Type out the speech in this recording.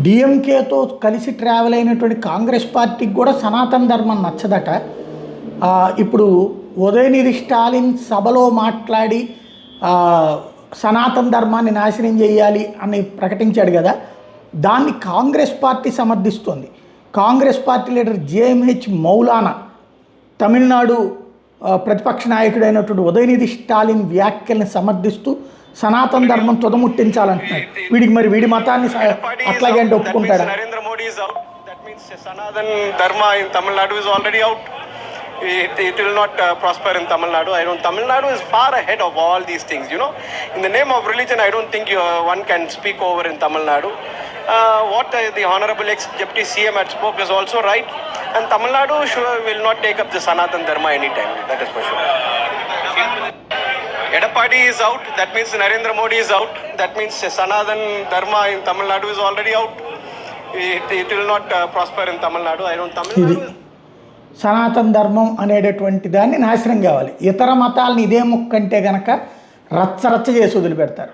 డిఎంకేతో కలిసి ట్రావెల్ అయినటువంటి కాంగ్రెస్ పార్టీకి కూడా సనాతన ధర్మం నచ్చదట. ఇప్పుడు ఉదయనిధి స్టాలిన్ సభలో మాట్లాడి సనాతన ధర్మాన్ని నాశనం చేయాలి అని ప్రకటించాడు కదా, దాన్ని కాంగ్రెస్ పార్టీ సమర్థిస్తోంది. కాంగ్రెస్ పార్టీ లీడర్ జేఎంహెచ్ మౌలానా తమిళనాడు ప్రతిపక్ష నాయకుడైనటువంటి ఉదయనిధి స్టాలిన్ వ్యాఖ్యల్ని సమర్థిస్తూ సనాతన ధర్మం తుదముట్టించాలంటున్నాడు. వీడికి మరి వీడి మతాన్ని అట్లాగే అంటే ఒప్పుకుంటాడా? Narendra Modi is out. That means Sanatan Dharma in Tamil Nadu is already out. It will not prosper in Tamil Nadu. Tamil Nadu is far ahead of all these things. In the name of religion, I don't think one can speak over in Tamil Nadu. What the Honorable ex-Deputy CM had spoke is also right. And Tamil Nadu will not take up the Sanatan Dharma anytime. That is for sure. Edapadi is out. That means Narendra Modi is out. That means Sanatan Dharma in Tamil Nadu is already out. It will not prosper in Tamil Nadu. Tamil Nadu is... సనాతన ధర్మం అనేటటువంటి దాన్ని నాశనం కావాలి. ఇతర మతాలని ఇదే ముక్కంటే గనక రచ్చరచ్చ చేసి వదిలిపెడతారు.